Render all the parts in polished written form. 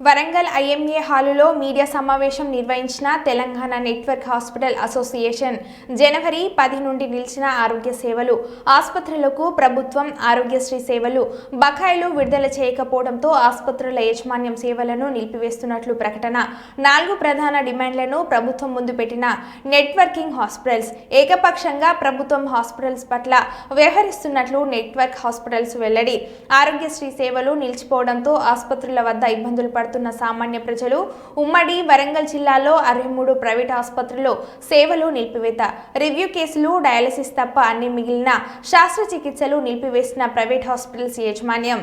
Warangal IMA హాలులో media సమావేశం నిర్వహించిన తెలంగాణ నెట్వర్క్ హాస్పిటల్ అసోసియేషన్ జనవరి 10 నుండి నిలిచిన ఆరోగ్య సేవలు, ఆసుపత్రులకు ప్రభుత్వం ఆరోగ్యశ్రీ సేవలు బకాయిలు విడుదల చేయకపోవడంతో ఆసుపత్రుల యాజమాన్యం సేవలను నిలిపివేస్తున్నట్లు ప్రకటన. 4 ప్రధాన డిమాండ్లను ప్రభుత్వం ముందు పెట్టిన నెట్వర్కింగ్ హాస్పిటల్స్ ఏకపక్షంగా ప్రభుత్వం హాస్పిటల్స్ పట్ల వ్యవహరిస్తున్నట్లు నెట్వర్క్ హాస్పిటల్స్ వెల్లడి. ఆరోగ్యశ్రీ సేవలు నిలిచిపోవడంతో ఆసుపత్రుల వద్ద ఇబ్బందులు పడుతున్న సామాన్య ప్రజలు. ఉమ్మడి వరంగల్ జిల్లాలో 63 ప్రైవేట్ ఆసుపత్రుల్లో సేవలు నిలిపివేత. రివ్యూ కేసులు, డయాలసిస్ తప్ప అన్ని మిగిలిన శస్త్రచికిత్సలు నిలిపివేసిన ప్రైవేట్ హాస్పిటల్స్ యాజమాన్యం.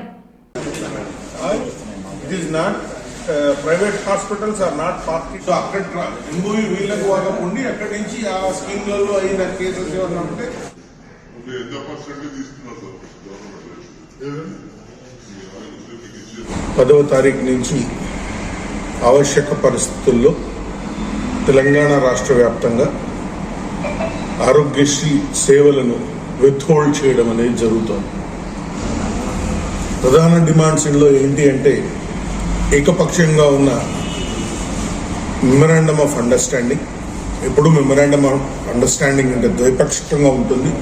Private hospitals are not party. So అక్కడ ఎంఓయూ వీళ్ళకు వాళ్ళకు ఉండి అక్కడి నుంచి ఆ స్కీమ్లలో అయిన కేసెస్ ఏమన్నా ఉంటే 10వ తారీఖు నుంచి ఆవశ్యక పరిస్థితుల్లో తెలంగాణ రాష్ట్ర వ్యాప్తంగా ఆరోగ్యశ్రీ సేవలను విత్హోల్డ్ చేయడం అనేది జరుగుతోంది. ప్రధాన డిమాండ్స్ ఇందులో ఏంటి అంటే, ఏకపక్షంగా ఉన్న మెమరాండమ్ ఆఫ్ అండర్స్టాండింగ్. ఎప్పుడు మెమరాండమ్ ఆఫ్ అండర్స్టాండింగ్ అంటే ద్వైపాక్షికంగా ఉంటుంది.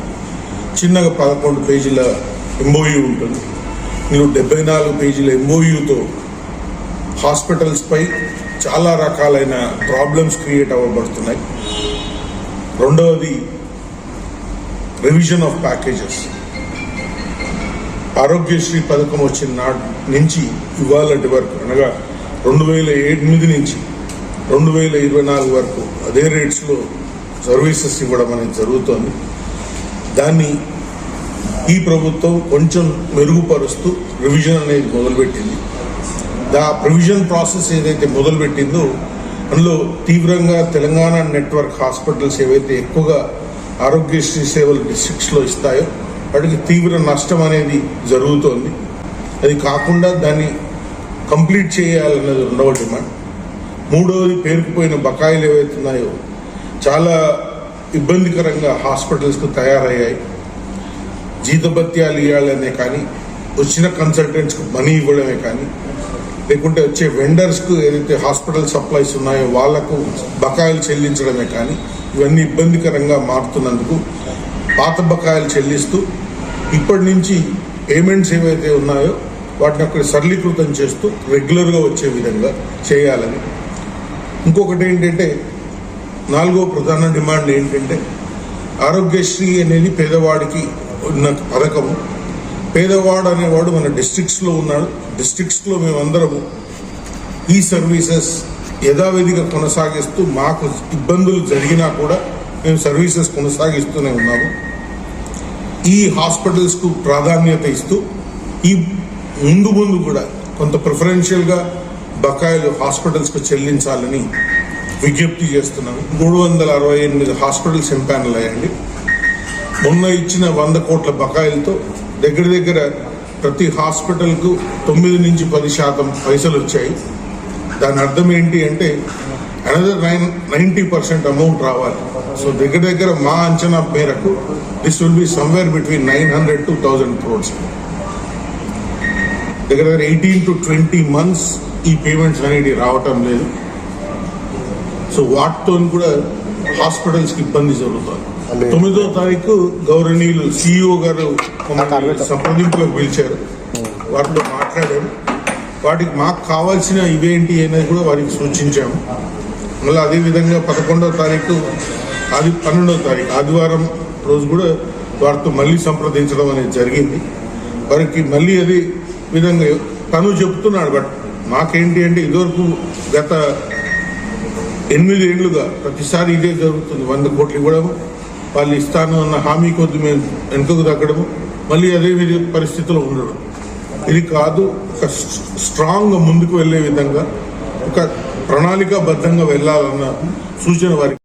చిన్నగా 11 పేజీల ఎంఓయూ ఉంటుంది. మీరు 74 పేజీల ఎంఓయూతో హాస్పిటల్స్ పై చాలా రకాలైన ప్రాబ్లమ్స్ క్రియేట్ అవ్వబడుతున్నాయి. రెండవది రివిజన్ ఆఫ్ ప్యాకేజెస్. ఆరోగ్యశ్రీ పథకం వచ్చిన నాటి నుంచి ఇవాళటి వరకు, అనగా 2008 నుంచి 2024 వరకు అదే రేట్స్లో సర్వీసెస్ ఇవ్వడం అనేది జరుగుతోంది. దాన్ని ఈ ప్రభుత్వం కొంచెం మెరుగుపరుస్తూ రివిజన్ అనేది మొదలుపెట్టింది. ప్రివిజన్ ప్రాసెస్ ఏదైతే మొదలుపెట్టిందో అందులో తీవ్రంగా తెలంగాణ నెట్వర్క్ హాస్పిటల్స్ ఏవైతే ఎక్కువగా ఆరోగ్యశ్రీ సేవలు డిస్ట్రిక్ట్స్లో ఇస్తాయో వాటికి తీవ్ర నష్టం అనేది జరుగుతోంది. అది కాకుండా దాన్ని కంప్లీట్ చేయాలన్నది రెండవ డిమాండ్. మూడవది పేరుకుపోయిన బకాయిలు ఏవైతే ఉన్నాయో చాలా ఇబ్బందికరంగా హాస్పిటల్స్కు తయారయ్యాయి. జీతభత్యాలు ఇవ్వాలనే కానీ, వచ్చిన కన్సల్టెంట్స్కు మనీ ఇవ్వడమే కానీ, లేకుంటే వచ్చే వెండర్స్కు ఏదైతే హాస్పిటల్ సప్లైస్ ఉన్నాయో వాళ్లకు బకాయిలు చెల్లించడమే కానీ, ఇవన్నీ ఇబ్బందికరంగా మారుతున్నందుకు పాత బకాయిలు చెల్లిస్తూ ఇప్పటి నుంచి పేమెంట్స్ ఏవైతే ఉన్నాయో వాటిని అక్కడ సరళీకృతం చేస్తూ రెగ్యులర్గా వచ్చే విధంగా చేయాలని. ఇంకొకటి ఏంటంటే, 4వ ప్రధాన డిమాండ్ ఏంటంటే, ఆరోగ్యశ్రీ అనేది పేదవాడికి ఉన్న పథకము. పేదవాడు అనేవాడు మన డిస్ట్రిక్ట్స్లో ఉన్నాడు. డిస్ట్రిక్ట్స్లో మేమందరము ఈ సర్వీసెస్ యథావిధిగా కొనసాగిస్తూ, మాకు ఇబ్బందులు జరిగినా కూడా మేము సర్వీసెస్ కొనసాగిస్తూనే ఉన్నాము. ఈ హాస్పిటల్స్కు ప్రాధాన్యత ఇస్తూ ఈ ముందు కూడా కొంత ప్రిఫరెన్షియల్గా బకాయిలు హాస్పిటల్స్కు చెల్లించాలని విజ్ఞప్తి చేస్తున్నాము. 368 హాస్పిటల్స్ ఎంపానల్ అయ్యండి. మొన్న ఇచ్చిన 100 కోట్ల బకాయిలతో దగ్గర ప్రతి హాస్పిటల్కు 9 నుంచి 10% పైసలు వచ్చాయి. దాని అర్థం ఏంటి అంటే అనదర్ 90% అమౌంట్ రావాలి. సో దగ్గర మా అంచనా మేరకు this will be somewhere between 900 to 1000 crores. దగ్గర 18 to 20 months ఈ పేమెంట్స్ అనేది రావటం లేదు. సో వాటితో కూడా హాస్పిటల్స్కి ఇబ్బంది జరుగుతుంది. 9వ తారీఖు గౌరవనీయులు CEO గారు సంప్రదింపులకు పిలిచారు. వాటితో మాట్లాడారు. వాటికి మాకు కావాల్సిన ఇవేంటి అనేది కూడా వారికి సూచించాము. మళ్ళీ అదేవిధంగా 11వ తారీఖు 12వ తారీఖు ఆదివారం రోజు కూడా వారితో మళ్ళీ సంప్రదించడం అనేది జరిగింది. వారికి మళ్ళీ అదే విధంగా తను చెప్తున్నాడు. బట్ మాకేంటి అంటే, ఇదివరకు గత 8 ఏళ్లుగా ప్రతిసారి ఇదే జరుగుతుంది. 100 కోట్లు ఇవ్వడం, వాళ్ళు ఇస్తాను అన్న హామీ కొద్ది మేము వెనుకకు తగ్గడము, మళ్ళీ అదే పరిస్థితిలో ఉండడం. ఇది కాదు. ఒక స్ట్రాంగ్గా ముందుకు వెళ్లే విధంగా ఒక ప్రణాళికాబద్ధంగా వెళ్లాలన్న సూచన వారికి